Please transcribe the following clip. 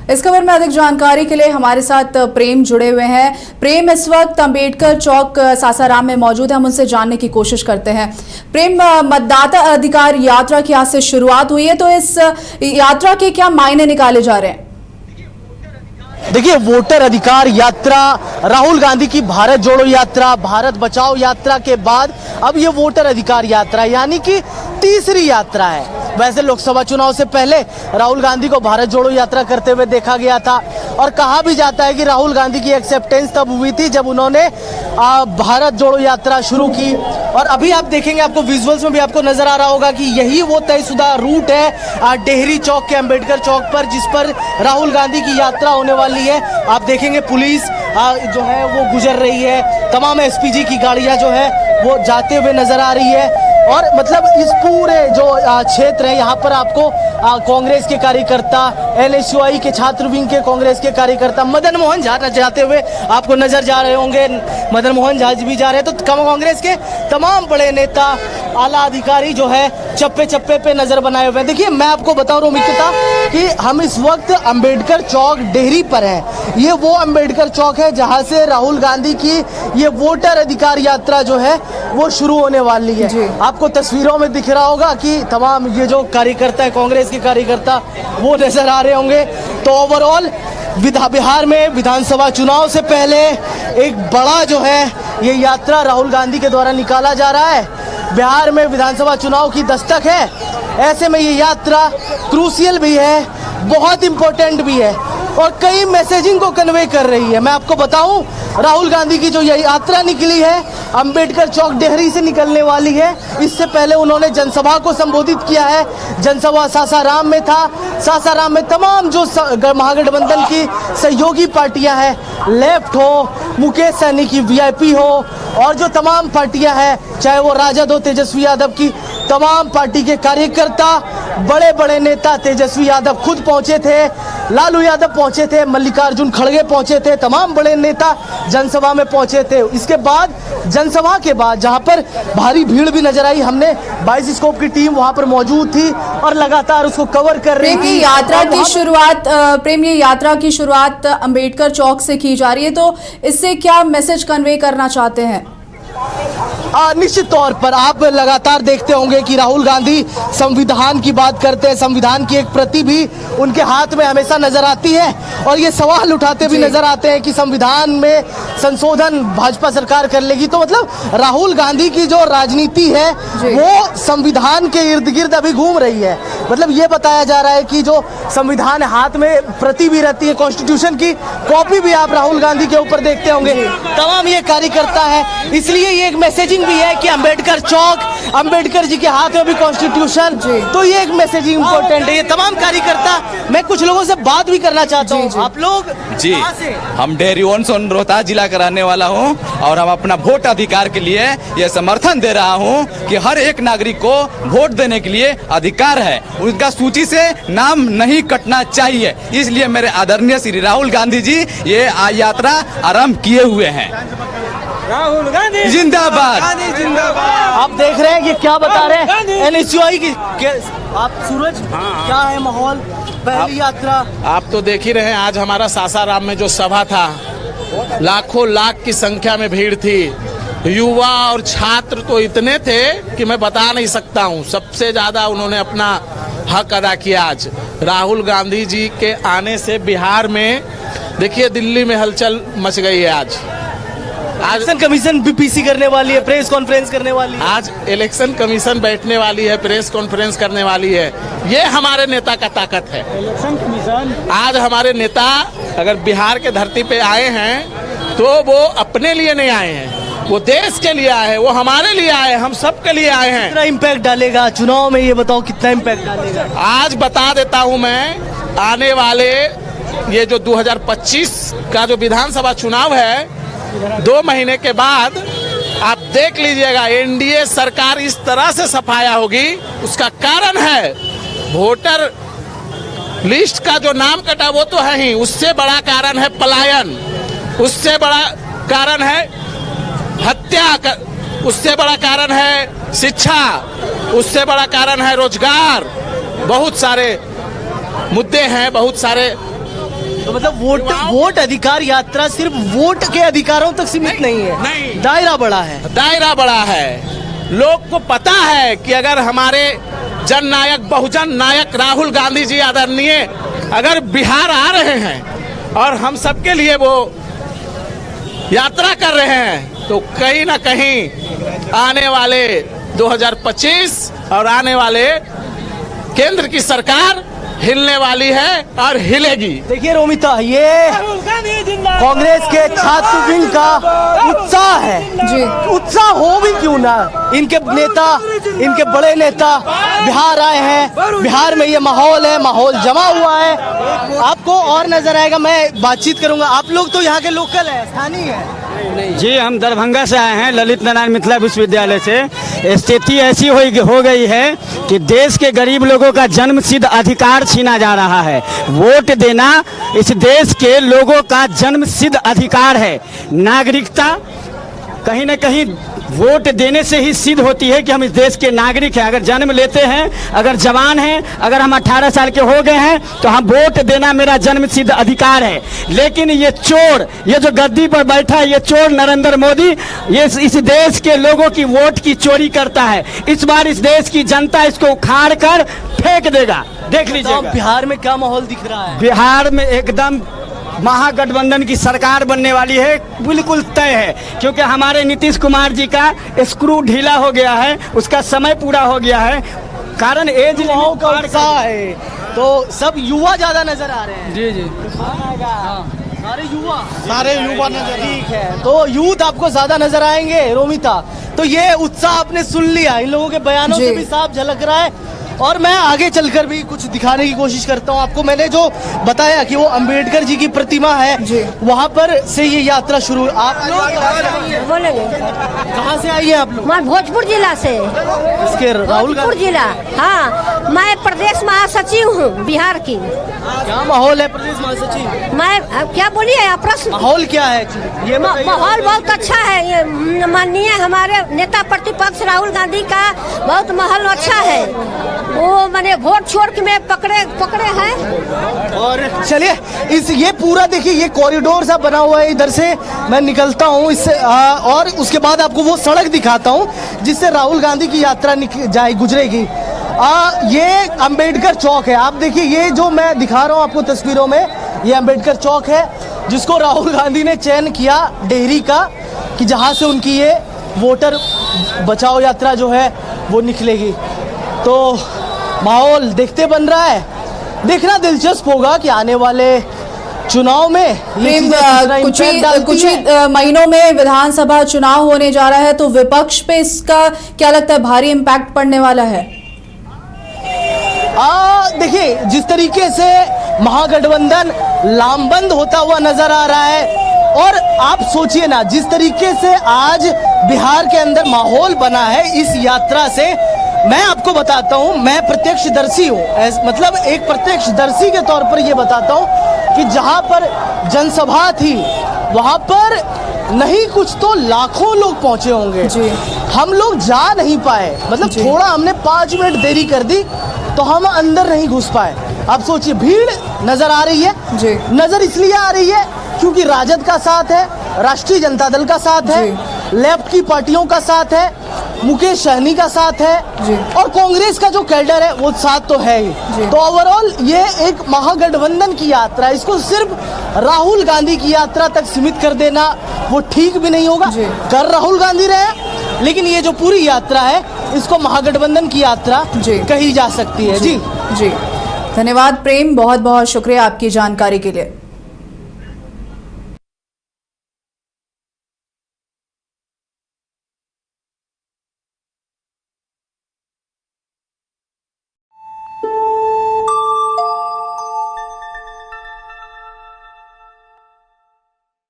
इस खबर में अधिक जानकारी के लिए हमारे साथ प्रेम जुड़े हुए हैं। प्रेम इस वक्त अंबेडकर चौक सासाराम में मौजूद है, हम उनसे जानने की कोशिश करते हैं। प्रेम, मतदाता अधिकार यात्रा की आज से शुरुआत हुई है, तो इस यात्रा के क्या मायने निकाले जा रहे हैं? देखिए, वोटर अधिकार यात्रा, राहुल गांधी की भारत जोड़ो यात्रा, भारत बचाओ यात्रा के बाद अब ये वोटर अधिकार यात्रा यानी कि तीसरी यात्रा है। वैसे लोकसभा चुनाव से पहले राहुल गांधी को भारत जोड़ो यात्रा करते हुए देखा गया था और कहा भी जाता है कि राहुल गांधी की एक्सेप्टेंस तब हुई थी जब उन्होंने भारत जोड़ो यात्रा शुरू की। और अभी आप देखेंगे, आपको विजुअल्स में भी आपको नजर आ रहा होगा कि यही वो तयशुदा रूट है डेहरी चौक के अंबेडकर चौक पर, जिस पर राहुल गांधी की यात्रा होने वाली है। आप देखेंगे पुलिस जो है वो गुजर रही है, तमाम एसपीजी की गाड़ियां जो है वो जाते हुए नजर आ रही है। और मतलब इस पूरे जो क्षेत्र है, यहाँ पर आपको कांग्रेस के कार्यकर्ता, एनएसयूआई के छात्र विंग के कांग्रेस के कार्यकर्ता मदन मोहन झा जाते हुए आपको नजर जा रहे होंगे। मदन मोहन झा भी जा रहे हैं, तो कांग्रेस के तमाम बड़े नेता, आला अधिकारी जो है चप्पे चप्पे पे नजर बनाए हुए हैं। देखिए, मैं आपको बता रहा हूँ मित्रता कि हम इस वक्त अंबेडकर चौक डेहरी पर हैं। ये वो अंबेडकर चौक है जहाँ से राहुल गांधी की ये वोटर अधिकार यात्रा जो है वो शुरू होने वाली है। आपको तस्वीरों में दिख रहा होगा कि तमाम ये जो कार्यकर्ता है, कांग्रेस के कार्यकर्ता, वो नजर आ रहे होंगे। तो ओवरऑल बिहार में विधानसभा चुनाव से पहले एक बड़ा जो है ये यात्रा राहुल गांधी के द्वारा निकाला जा रहा है। बिहार में विधानसभा चुनाव की दस्तक है, ऐसे में ये यात्रा क्रूशियल भी है, बहुत इंपॉर्टेंट भी है और कई मैसेजिंग को कन्वे कर रही है। मैं आपको बताऊं, राहुल गांधी की जो ये यात्रा निकली है अंबेडकर चौक डेहरी से निकलने वाली है। इससे पहले उन्होंने जनसभा को संबोधित किया है। जनसभा सासाराम में था। सासाराम में तमाम जो महागठबंधन की सहयोगी पार्टियां हैं, लेफ्ट हो, मुकेश सहनी की वीआईपी हो और जो तमाम पार्टियां हैं, चाहे वो राजद हो, तेजस्वी यादव की तमाम पार्टी के कार्यकर्ता, बड़े बड़े नेता, तेजस्वी यादव खुद पहुंचे थे, लालू यादव पहुंचे थे, मल्लिकार्जुन खड़गे पहुंचे थे, तमाम बड़े नेता जनसभा में पहुंचे थे। इसके बाद जनसभा के बाद जहां पर भारी भीड़ भी नजर आई, हमने 22 स्कोप की टीम वहां पर मौजूद थी और लगातार उसको कवर कर रही थी। प्रेम, ये यात्रा की शुरुआत अंबेडकर चौक से की जा रही है, तो इससे क्या मैसेज कन्वे करना चाहते हैं? निश्चित तौर पर आप लगातार देखते होंगे कि राहुल गांधी संविधान की बात करते हैं। संविधान की एक प्रति भी उनके हाथ में हमेशा नजर आती है और ये सवाल उठाते भी नजर आते हैं कि संविधान में संशोधन भाजपा सरकार कर लेगी। तो मतलब राहुल गांधी की जो राजनीति है वो संविधान के इर्द गिर्द अभी घूम रही है। मतलब ये बताया जा रहा है कि जो संविधान हाथ में प्रति भी रहती है, कॉन्स्टिट्यूशन की कॉपी भी आप राहुल गांधी के ऊपर देखते होंगे। तमाम ये कार्यकर्ता है, इसलिए ये एक मैसेजिंग भी है कि अंबेडकर चौक, अंबेडकर जी के हाथ में भी कॉन्स्टिट्यूशन, तो ये एक मैसेजिंग इंपॉर्टेंट है। ये तमाम कार्यकर्ता, मैं कुछ लोगों से बात भी करना चाहता हूँ। आप लोग जी, हम डेहरी रोहतास जिला का रहने वाला हूँ और हम अपना वोट अधिकार के लिए ये समर्थन दे रहा हूँ कि हर एक नागरिक को वोट देने के लिए अधिकार है, उनका सूची से नाम नहीं कटना चाहिए। इसलिए मेरे आदरणीय श्री राहुल गांधी जी ये यात्रा आरंभ किए हुए हैं। राहुल गांधी जिंदाबाद। आप देख रहे हैं कि क्या बता रहे हैं एनएसयूआई की। आप सूरज, क्या है माहौल पहली यात्रा? आप तो देख ही रहे हैं, आज हमारा सासाराम में जो सभा था, लाखों लाख की संख्या में भीड़ थी। युवा और छात्र तो इतने थे कि मैं बता नहीं सकता हूँ। सबसे ज्यादा उन्होंने अपना हक अदा किया। आज राहुल गांधी जी के आने से बिहार में देखिए दिल्ली में हलचल मच गई है। आज इलेक्शन कमीशन भी पीसी करने वाली है, प्रेस कॉन्फ्रेंस करने वाली है। आज इलेक्शन कमीशन बैठने वाली है, प्रेस कॉन्फ्रेंस करने वाली है। ये हमारे नेता का ताकत है। इलेक्शन कमीशन, आज हमारे नेता अगर बिहार के धरती पे आए हैं तो वो अपने लिए नहीं आए हैं, वो देश के लिए आए हैं, वो हमारे लिए आए हैं, हम सब के लिए आए हैं। कितना इम्पैक्ट डालेगा चुनाव में, ये बताओ कितना इम्पैक्ट डालेगा? आज बता देता हूँ मैं, आने वाले ये जो 2025 का जो विधानसभा चुनाव है, 2 महीने के बाद आप देख लीजिएगा एनडीए सरकार इस तरह से सफाया होगी। उसका कारण है वोटर लिस्ट का जो नाम कटा वो तो है ही, उससे बड़ा कारण है पलायन, उससे बड़ा कारण है हत्या, उससे बड़ा कारण है शिक्षा, उससे बड़ा कारण है रोजगार। बहुत सारे मुद्दे हैं, बहुत सारे तो मतलब वोट अधिकार यात्रा सिर्फ वोट के अधिकारों तक सीमित नहीं है, नहीं। दायरा बड़ा है। दायरा बड़ा है। लोग को पता है कि अगर हमारे जननायक बहुजन नायक राहुल गांधी जी आदरणीय अगर बिहार आ रहे हैं और हम सबके लिए वो यात्रा कर रहे हैं, तो कहीं ना कहीं आने वाले 2025 और आने वाले केंद्र की सरकार हिलने वाली है और हिलेगी। देखिए रोमिता, ये कांग्रेस के छात्र विंग का उत्साह है जी। उत्साह हो भी क्यों ना, इनके नेता, इनके बड़े नेता बिहार आए हैं, बिहार में ये माहौल है, माहौल जमा हुआ है। आपको और नजर आएगा, मैं बातचीत करूंगा। आप लोग तो यहाँ के लोकल है, स्थानीय है। जी, हम दरभंगा से आए हैं, ललित नारायण मिथिला विश्वविद्यालय से। स्थिति ऐसी हो गई है कि देश के गरीब लोगों का जन्मसिद्ध अधिकार छीना जा रहा है। वोट देना इस देश के लोगों का जन्मसिद्ध अधिकार है। नागरिकता कहीं न कहीं वोट देने से ही सिद्ध होती है कि हम इस देश के नागरिक हैं। अगर जन्म लेते हैं, अगर जवान हैं, अगर हम 18 साल के हो गए हैं, तो हम वोट देना मेरा जन्म सिद्ध अधिकार है। लेकिन ये चोर, ये जो गद्दी पर बैठा है, ये चोर नरेंद्र मोदी, ये इस देश के लोगों की वोट की चोरी करता है। इस बार इस देश की जनता इसको उखाड़ कर फेंक देगा, देख तो लीजिएगा। बिहार में क्या माहौल दिख रहा है? बिहार में एकदम महागठबंधन की सरकार बनने वाली है, बिल्कुल तय है। क्योंकि हमारे नीतीश कुमार जी का स्क्रू ढीला हो गया है, उसका समय पूरा हो गया है। कारण एज युवाओं का उत्साह है, तो सब युवा ज्यादा नजर आ रहे हैं। जी जी, सारे युवा नजर, ठीक है। तो यूथ आपको ज्यादा नजर आएंगे रोमिता। तो ये उत्साह आपने सुन लिया, इन लोगों के बयानों जी। से भी साफ झलक रहा है। और मैं आगे चलकर भी कुछ दिखाने की कोशिश करता हूँ आपको। मैंने जो बताया कि वो अंबेडकर जी की प्रतिमा है, जी। वहाँ पर से ये यात्रा शुरू। आप लोग बोलेंगे कहाँ से आई हैं आप लोग? मैं भोजपुर जिला से। इसके राहुल भोजपुर गांधी, जिला, हाँ। मैं प्रदेश महासचिव हूँ बिहार की। क्या माहौल है प्रदेश महासचिव? मैं क्या बोलिए आप प्रश्न? माहौल क्या है ये बताइए। माहौल बहुत अच्छा है। ये माननीय हमारे नेता प्रतिपक्ष राहुल गांधी का बहुत माहौल अच्छा है। वो मैंने वोट छोड़ के में पकड़े हैं। और चलिए ये पूरा देखिए, ये कॉरिडोर सा बना हुआ है। इधर से मैं निकलता हूँ इससे, और उसके बाद आपको वो सड़क दिखाता हूँ जिससे राहुल गांधी की यात्रा गुजरेगी। ये अंबेडकर चौक है। आप देखिए, ये जो मैं दिखा रहा हूँ आपको तस्वीरों में, ये अंबेडकर चौक है जिसको राहुल गांधी ने चयन किया डेहरी का, कि जहाँ से उनकी ये वोटर बचाओ यात्रा जो है वो निकलेगी। तो माहौल देखते बन रहा है। देखना दिलचस्प होगा कि आने वाले चुनाव में ये प्रेम, चीजें कितना कुछ impact डालती ही हैं। महीनों में विधानसभा चुनाव होने जा रहा है, तो विपक्ष पे इसका क्या लगता है, भारी इम्पैक्ट पड़ने वाला है? देखिए, जिस तरीके से महागठबंधन लामबंद होता हुआ नजर आ रहा है, और आप सोचिए ना, जिस तरीके से आज बिहार के अंदर माहौल बना है इस यात्रा से, मैं आपको बताता हूं, मैं प्रत्यक्षदर्शी हूं। मतलब एक प्रत्यक्षदर्शी के तौर पर यह बताता हूं कि जहां पर जनसभा थी वहां पर नहीं कुछ तो लाखों लोग पहुंचे होंगे। जी। हम लोग जा नहीं पाए, मतलब थोड़ा हमने 5 मिनट देरी कर दी तो हम अंदर नहीं घुस पाए। आप सोचिए, भीड़ नजर आ रही है जी। नजर इसलिए आ रही है क्योंकि राजद का साथ है, राष्ट्रीय जनता दल का साथ है, लेफ्ट की पार्टियों का साथ है, मुकेश सहनी का साथ है, जी। और कांग्रेस का जो कैडर है वो साथ तो है ही। तो ओवरऑल ये एक महागठबंधन की यात्रा, इसको सिर्फ राहुल गांधी की यात्रा तक सीमित कर देना वो ठीक भी नहीं होगा। कर राहुल गांधी रहे, लेकिन ये जो पूरी यात्रा है इसको महागठबंधन की यात्रा कही जा सकती है। जी जी, धन्यवाद प्रेम, बहुत बहुत शुक्रिया आपकी जानकारी के लिए।